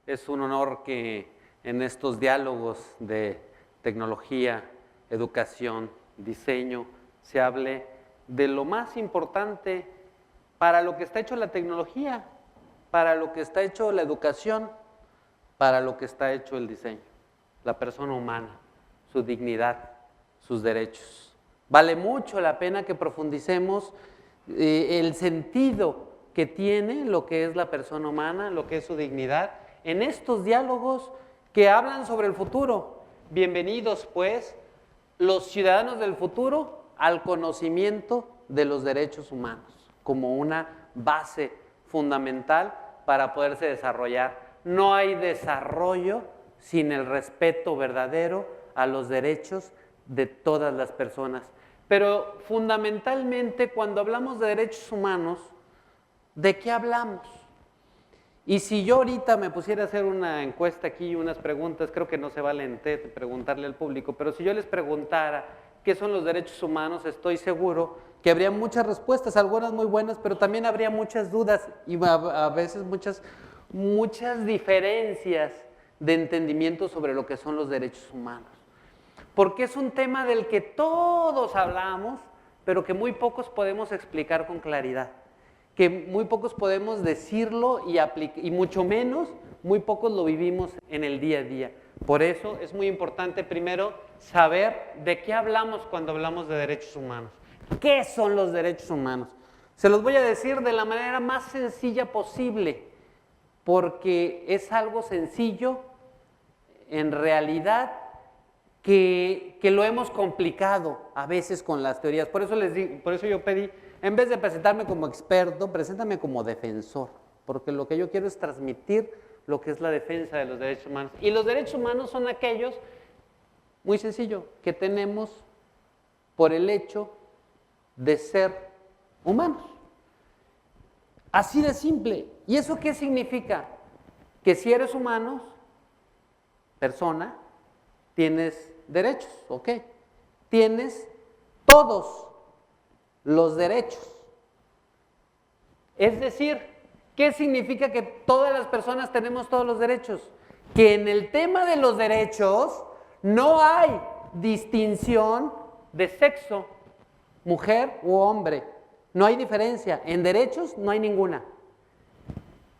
Es un honor que en estos diálogos de tecnología, educación, diseño, se hable de lo más importante para lo que está hecho la tecnología, para lo que está hecho la educación, para lo que está hecho el diseño, la persona humana, su dignidad, sus derechos. Vale mucho la pena que profundicemos el sentido que tiene lo que es la persona humana, lo que es su dignidad, en estos diálogos que hablan sobre el futuro. Bienvenidos, pues, los ciudadanos del futuro al conocimiento de los derechos humanos como una base fundamental para poderse desarrollar. No hay desarrollo sin el respeto verdadero a los derechos de todas las personas. Pero fundamentalmente cuando hablamos de derechos humanos, ¿de qué hablamos? Y si yo ahorita me pusiera a hacer una encuesta aquí, unas preguntas, creo que no se vale en TED preguntarle al público, pero si yo les preguntara qué son los derechos humanos, estoy seguro que habría muchas respuestas, algunas muy buenas, pero también habría muchas dudas y a veces muchas diferencias de entendimiento sobre lo que son los derechos humanos. Porque es un tema del que todos hablamos, pero que muy pocos podemos explicar con claridad, que muy pocos podemos decirlo y mucho menos, muy pocos lo vivimos en el día a día. Por eso es muy importante primero saber de qué hablamos cuando hablamos de derechos humanos. ¿Qué son los derechos humanos? Se los voy a decir de la manera más sencilla posible, porque es algo sencillo, en realidad, que lo hemos complicado a veces con las teorías. Por eso yo pedí, en vez de presentarme como experto, preséntame como defensor, porque lo que yo quiero es transmitir lo que es la defensa de los derechos humanos. Y los derechos humanos son aquellos, muy sencillo, que tenemos por el hecho de ser humanos. Así de simple. ¿Y eso qué significa? Que si eres humano, persona, tienes derechos, ¿ok? Tienes todos los derechos. Es decir, ¿qué significa que todas las personas tenemos todos los derechos? Que en el tema de los derechos no hay distinción de sexo, mujer u hombre. No hay diferencia. En derechos no hay ninguna.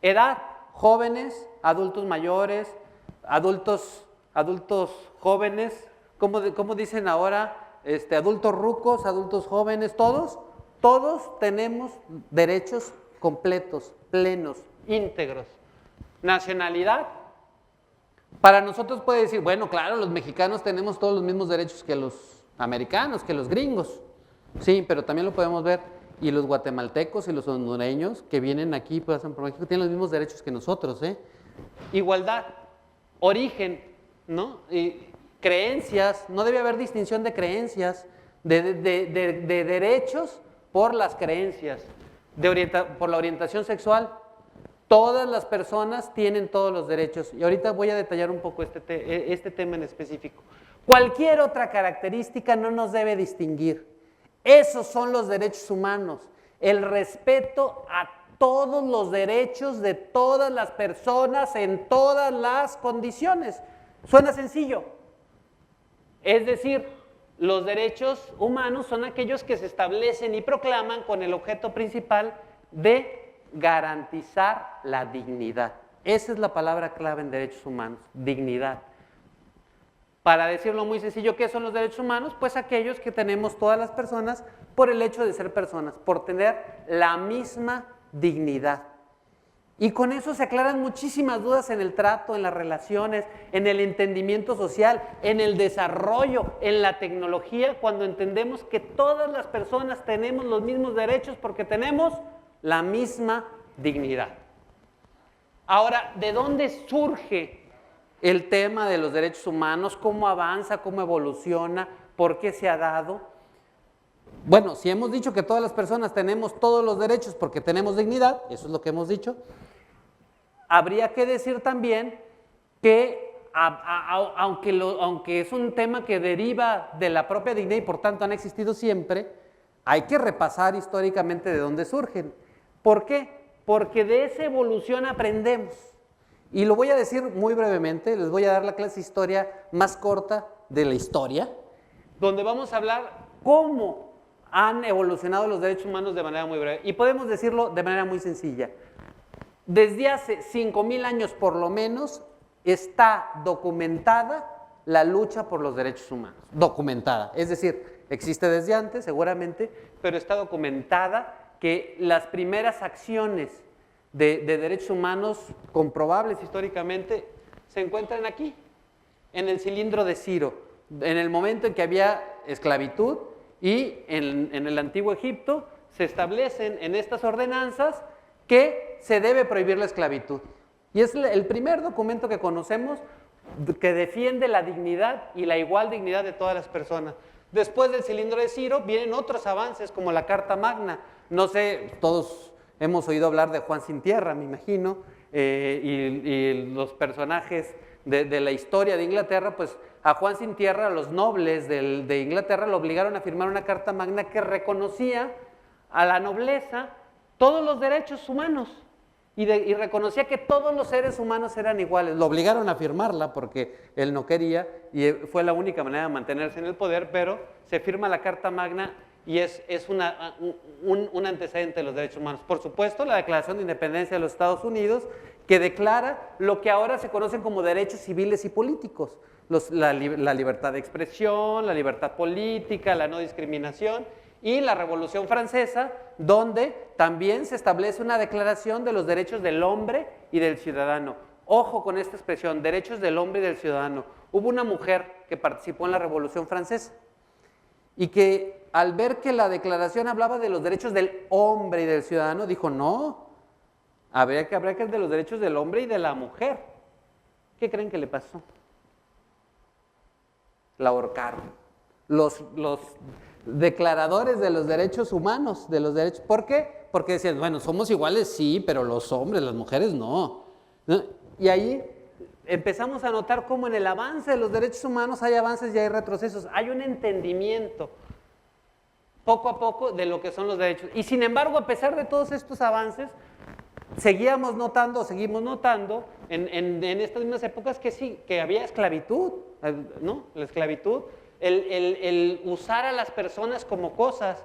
Edad, jóvenes, adultos mayores, adultos jóvenes, ¿cómo dicen ahora? Adultos rucos, adultos jóvenes, todos tenemos derechos completos, plenos, íntegros. Nacionalidad, para nosotros puede decir, bueno, claro, los mexicanos tenemos todos los mismos derechos que los americanos, que los gringos. Sí, pero también lo podemos ver, y los guatemaltecos y los hondureños que vienen aquí, pasan por México, tienen los mismos derechos que nosotros, ¿eh? Igualdad, origen, ¿no? Creencias, no debe haber distinción de creencias, de derechos por las creencias, por la orientación sexual. Todas las personas tienen todos los derechos. Y ahorita voy a detallar un poco este tema en específico. Cualquier otra característica no nos debe distinguir. Esos son los derechos humanos. El respeto a todos los derechos de todas las personas en todas las condiciones. Suena sencillo. Es decir, los derechos humanos son aquellos que se establecen y proclaman con el objeto principal de garantizar la dignidad. Esa es la palabra clave en derechos humanos, dignidad. Para decirlo muy sencillo, ¿qué son los derechos humanos? Pues aquellos que tenemos todas las personas por el hecho de ser personas, por tener la misma dignidad. Y con eso se aclaran muchísimas dudas en el trato, en las relaciones, en el entendimiento social, en el desarrollo, en la tecnología, cuando entendemos que todas las personas tenemos los mismos derechos porque tenemos la misma dignidad. Ahora, ¿de dónde surge el tema de los derechos humanos? ¿Cómo avanza? ¿Cómo evoluciona? ¿Por qué se ha dado? Bueno, si hemos dicho que todas las personas tenemos todos los derechos porque tenemos dignidad, eso es lo que hemos dicho, habría que decir también que aunque es un tema que deriva de la propia dignidad y por tanto han existido siempre, hay que repasar históricamente de dónde surgen. ¿Por qué? Porque de esa evolución aprendemos. Y lo voy a decir muy brevemente, les voy a dar la clase de historia más corta de la historia, donde vamos a hablar cómo han evolucionado los derechos humanos de manera muy breve. Y podemos decirlo de manera muy sencilla. Desde hace 5000 años por lo menos está documentada la lucha por los derechos humanos. Documentada, es decir, existe desde antes seguramente, pero está documentada que las primeras acciones de derechos humanos comprobables históricamente se encuentran aquí, en el cilindro de Ciro, en el momento en que había esclavitud y en el antiguo Egipto se establecen en estas ordenanzas que se debe prohibir la esclavitud. Y es el primer documento que conocemos que defiende la dignidad y la igual dignidad de todas las personas. Después del cilindro de Ciro vienen otros avances como la Carta Magna. No sé, todos hemos oído hablar de Juan Sin Tierra, me imagino, y los personajes de la historia de Inglaterra, pues a Juan Sin Tierra, a los nobles de Inglaterra, lo obligaron a firmar una Carta Magna que reconocía a la nobleza todos los derechos humanos y reconocía que todos los seres humanos eran iguales. Lo obligaron a firmarla porque él no quería y fue la única manera de mantenerse en el poder, pero se firma la Carta Magna y es un antecedente de los derechos humanos. Por supuesto, la Declaración de Independencia de los Estados Unidos, que declara lo que ahora se conocen como derechos civiles y políticos, la libertad de expresión, la libertad política, la no discriminación, y la Revolución Francesa, donde también se establece una declaración de los derechos del hombre y del ciudadano. Ojo con esta expresión, derechos del hombre y del ciudadano. Hubo una mujer que participó en la Revolución Francesa y que al ver que la declaración hablaba de los derechos del hombre y del ciudadano, dijo, no, habría que de los derechos del hombre y de la mujer. ¿Qué creen que le pasó? La ahorcaron. Los declaradores de los derechos humanos, de los derechos, ¿por qué? Porque decían, bueno, somos iguales, sí, pero los hombres, las mujeres no. Y ahí empezamos a notar cómo en el avance de los derechos humanos hay avances y hay retrocesos, hay un entendimiento poco a poco de lo que son los derechos. Y sin embargo, a pesar de todos estos avances, seguimos notando en estas mismas épocas que sí, que había esclavitud, ¿no? La esclavitud, el usar a las personas como cosas.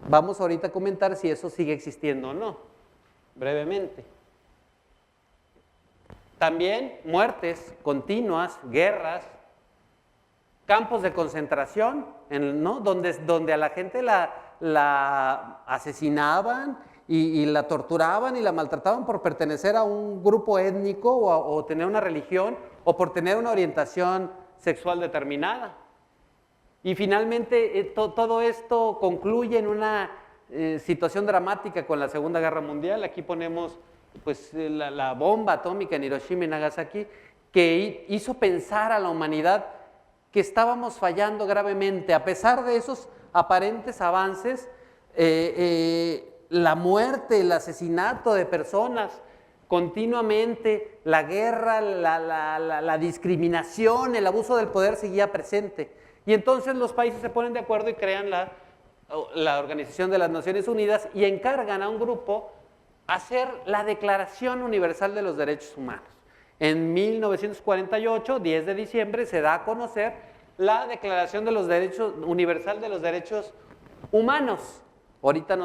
Vamos ahorita a comentar si eso sigue existiendo o no, brevemente. También muertes continuas, guerras, campos de concentración, ¿no? donde a la gente la asesinaban y la torturaban y la maltrataban por pertenecer a un grupo étnico o tener una religión o por tener una orientación sexual determinada. Y finalmente todo esto concluye en una situación dramática con la Segunda Guerra Mundial. Aquí ponemos pues, la bomba atómica en Hiroshima y Nagasaki, que hizo pensar a la humanidad que estábamos fallando gravemente. A pesar de esos aparentes avances, la muerte, el asesinato de personas continuamente, la guerra, la discriminación, el abuso del poder seguía presente. Y entonces los países se ponen de acuerdo y crean la Organización de las Naciones Unidas y encargan a un grupo hacer la Declaración Universal de los Derechos Humanos. En 1948, 10 de diciembre, se da a conocer la Declaración de los Derechos Universal de los Derechos Humanos. Ahorita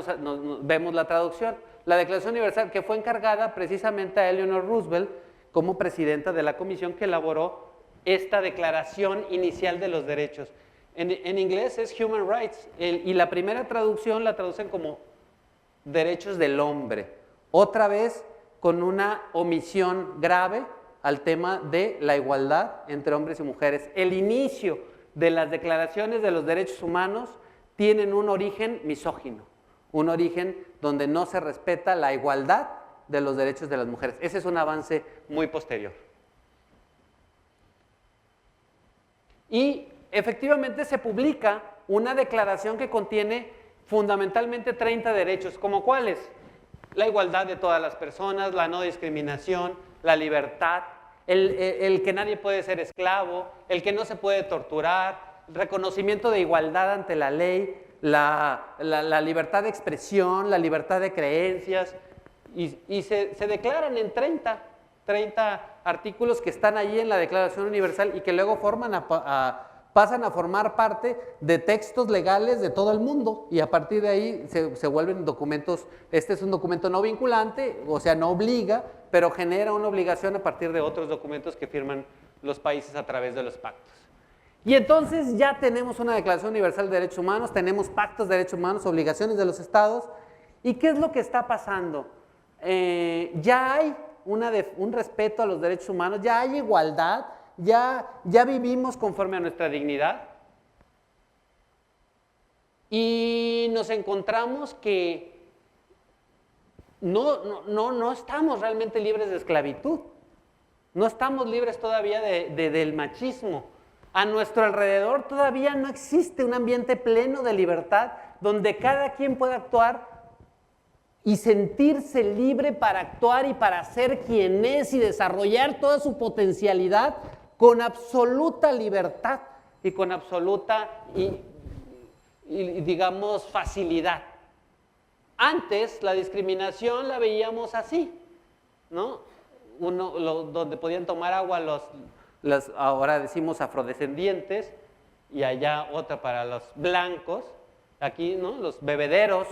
vemos la traducción. La Declaración Universal que fue encargada precisamente a Eleanor Roosevelt como presidenta de la comisión que elaboró esta Declaración Inicial de los Derechos. En inglés es Human Rights y la primera traducción la traducen como Derechos del Hombre. Otra vez con una omisión grave al tema de la igualdad entre hombres y mujeres. El inicio de las declaraciones de los derechos humanos tienen un origen misógino, un origen donde no se respeta la igualdad de los derechos de las mujeres. Ese es un avance muy posterior. Y efectivamente se publica una declaración que contiene fundamentalmente 30 derechos, ¿como cuáles? La igualdad de todas las personas, la no discriminación, la libertad, el que nadie puede ser esclavo, el que no se puede torturar, el reconocimiento de igualdad ante la ley, la libertad de expresión, la libertad de creencias, y se declaran en 30 artículos que están ahí en la Declaración Universal y que luego pasan a formar parte de textos legales de todo el mundo, y a partir de ahí se vuelven documentos. Este es un documento no vinculante, o sea, no obliga, pero genera una obligación a partir de otros documentos que firman los países a través de los pactos. Y entonces ya tenemos una Declaración Universal de Derechos Humanos, tenemos pactos de derechos humanos, obligaciones de los estados. ¿Y qué es lo que está pasando? Ya hay un respeto a los derechos humanos, ya hay igualdad, ya vivimos conforme a nuestra dignidad. Y nos encontramos que no estamos realmente libres de esclavitud, no estamos libres todavía del machismo. A nuestro alrededor todavía no existe un ambiente pleno de libertad donde cada quien pueda actuar y sentirse libre para actuar y para ser quien es y desarrollar toda su potencialidad con absoluta libertad y con absoluta, digamos, facilidad. Antes la discriminación la veíamos así, ¿no? Donde podían tomar agua ahora decimos afrodescendientes, y allá otra para los blancos. Aquí, ¿no?, los bebederos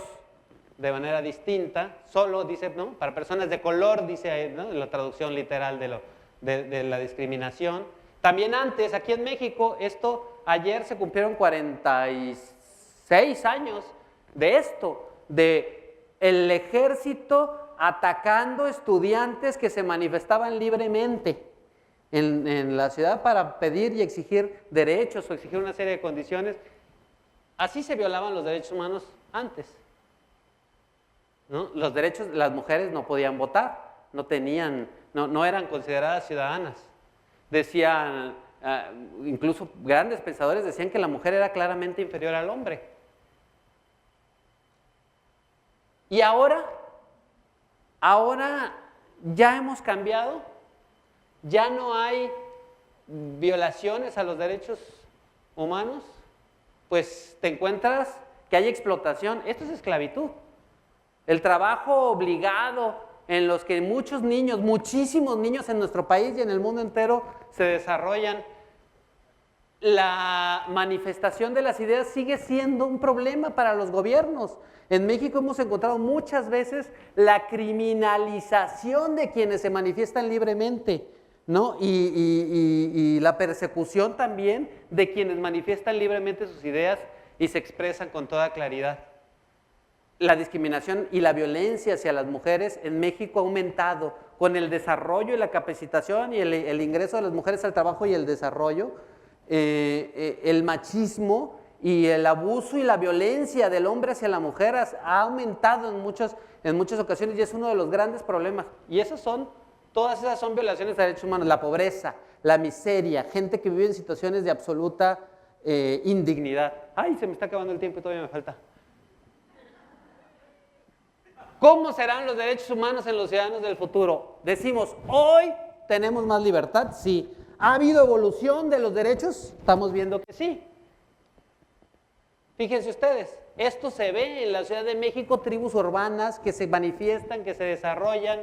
de manera distinta, solo dice, ¿no?, para personas de color, dice, ¿no?, en la traducción literal de la discriminación. También antes, aquí en México, ayer se cumplieron 46 años de esto, de el ejército atacando estudiantes que se manifestaban libremente en la ciudad para pedir y exigir derechos o exigir una serie de condiciones. Así se violaban los derechos humanos antes, ¿no? Los derechos, las mujeres no podían votar, no eran consideradas ciudadanas. Decían, incluso grandes pensadores decían que la mujer era claramente inferior al hombre. Y ahora ya hemos cambiado. Ya no hay violaciones a los derechos humanos, pues te encuentras que hay explotación. Esto es esclavitud. El trabajo obligado en los que muchos niños, muchísimos niños en nuestro país y en el mundo entero se desarrollan. La manifestación de las ideas sigue siendo un problema para los gobiernos. En México hemos encontrado muchas veces la criminalización de quienes se manifiestan libremente, ¿no? Y la persecución también de quienes manifiestan libremente sus ideas y se expresan con toda claridad. La discriminación y la violencia hacia las mujeres en México ha aumentado con el desarrollo y la capacitación y el ingreso de las mujeres al trabajo y el desarrollo. El machismo y el abuso y la violencia del hombre hacia la mujer ha aumentado en muchas ocasiones, y es uno de los grandes problemas. Y todas esas son violaciones de derechos humanos: la pobreza, la miseria, gente que vive en situaciones de absoluta indignidad. Ay, se me está acabando el tiempo y todavía me falta. ¿Cómo serán los derechos humanos en los ciudadanos del futuro? Decimos, hoy tenemos más libertad, sí. ¿Ha habido evolución de los derechos? Estamos viendo que sí. Fíjense ustedes, esto se ve en la Ciudad de México, tribus urbanas que se manifiestan, que se desarrollan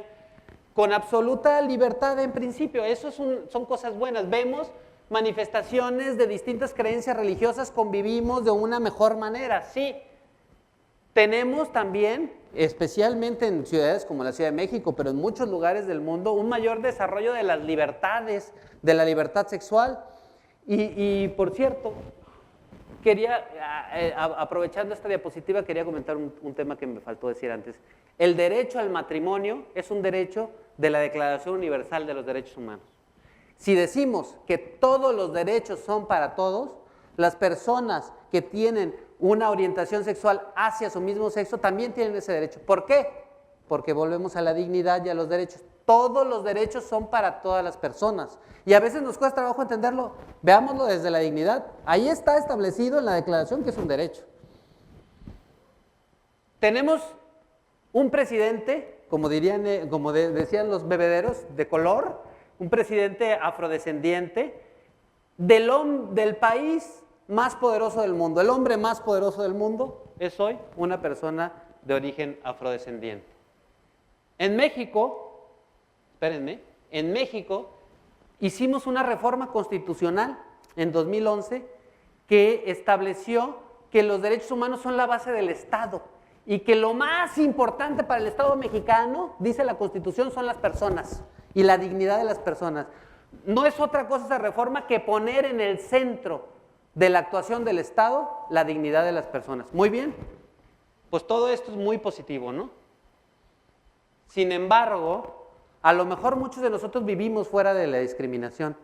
con absoluta libertad en principio. Eso son cosas buenas. Vemos manifestaciones de distintas creencias religiosas, convivimos de una mejor manera, sí. Tenemos también, especialmente en ciudades como la Ciudad de México, pero en muchos lugares del mundo, un mayor desarrollo de las libertades, de la libertad sexual. Y por cierto, aprovechando esta diapositiva, quería comentar un tema que me faltó decir antes. El derecho al matrimonio es un derecho de la Declaración Universal de los Derechos Humanos. Si decimos que todos los derechos son para todos, las personas que tienen una orientación sexual hacia su mismo sexo también tienen ese derecho. ¿Por qué? Porque volvemos a la dignidad y a los derechos. Todos los derechos son para todas las personas. Y a veces nos cuesta trabajo entenderlo. Veámoslo desde la dignidad. Ahí está establecido en la declaración que es un derecho. Tenemos un presidente, como decían los bebederos, de color, un presidente afrodescendiente del país más poderoso del mundo. El hombre más poderoso del mundo es hoy una persona de origen afrodescendiente. En México, espérenme, en México hicimos una reforma constitucional en 2011 que estableció que los derechos humanos son la base del Estado y que lo más importante para el Estado mexicano, dice la Constitución, son las personas y la dignidad de las personas. No es otra cosa esa reforma que poner en el centro de la actuación del Estado la dignidad de las personas. Muy bien, pues todo esto es muy positivo, ¿no? Sin embargo, a lo mejor muchos de nosotros vivimos fuera de la discriminación.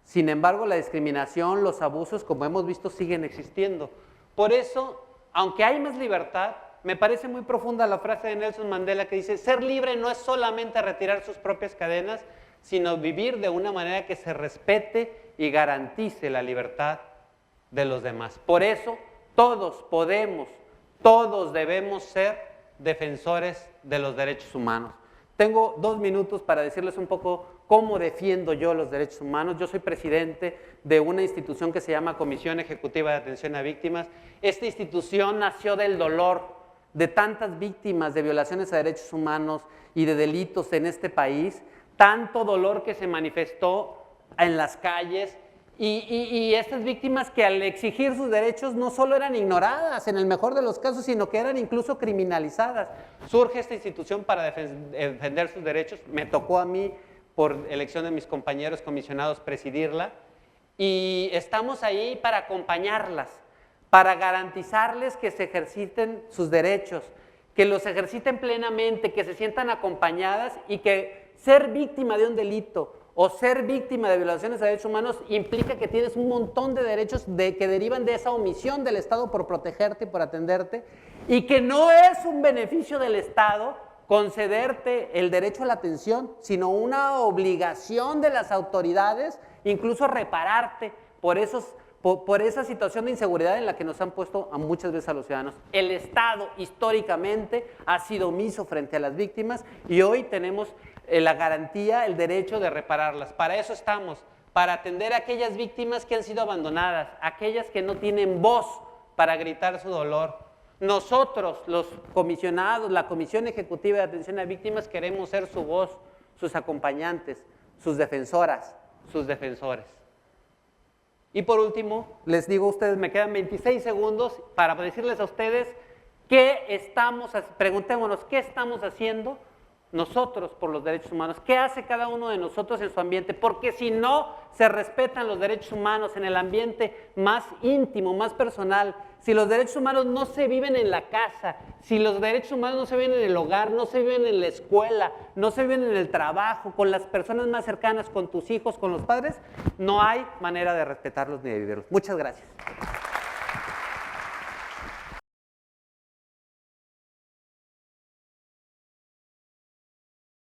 Sin embargo, la discriminación, los abusos, como hemos visto, siguen existiendo. Por eso, aunque hay más libertad, me parece muy profunda la frase de Nelson Mandela que dice: ser libre no es solamente retirar sus propias cadenas, sino vivir de una manera que se respete y garantice la libertad de los demás. Por eso, todos podemos, todos debemos ser defensores de los derechos humanos. Tengo 2 minutos para decirles un poco cómo defiendo yo los derechos humanos. Yo soy presidente de una institución que se llama Comisión Ejecutiva de Atención a Víctimas. Esta institución nació del dolor de tantas víctimas de violaciones a derechos humanos y de delitos en este país, tanto dolor que se manifestó en las calles, y estas víctimas que al exigir sus derechos no solo eran ignoradas en el mejor de los casos, sino que eran incluso criminalizadas. Surge esta institución para defender sus derechos. Me tocó a mí, por elección de mis compañeros comisionados, presidirla, y estamos ahí para acompañarlas, para garantizarles que se ejerciten sus derechos, que los ejerciten plenamente, que se sientan acompañadas, y que ser víctima de un delito o ser víctima de violaciones a derechos humanos implica que tienes un montón de derechos que derivan de esa omisión del Estado por protegerte y por atenderte, y que no es un beneficio del Estado concederte el derecho a la atención, sino una obligación de las autoridades, incluso repararte por esa situación de inseguridad en la que nos han puesto a muchas veces a los ciudadanos. El Estado históricamente ha sido omiso frente a las víctimas, y hoy tenemos la garantía, el derecho de repararlas. Para eso estamos, para atender a aquellas víctimas que han sido abandonadas, aquellas que no tienen voz para gritar su dolor. Nosotros, los comisionados, la Comisión Ejecutiva de Atención a Víctimas, queremos ser su voz, sus acompañantes, sus defensoras, sus defensores. Y por último, les digo a ustedes, me quedan 26 segundos para decirles a ustedes preguntémonos, ¿qué estamos haciendo nosotros por los derechos humanos? ¿Qué hace cada uno de nosotros en su ambiente? Porque si no se respetan los derechos humanos en el ambiente más íntimo, más personal, si los derechos humanos no se viven en la casa, si los derechos humanos no se viven en el hogar, no se viven en la escuela, no se viven en el trabajo, con las personas más cercanas, con tus hijos, con los padres, no hay manera de respetarlos ni de vivirlos. Muchas gracias.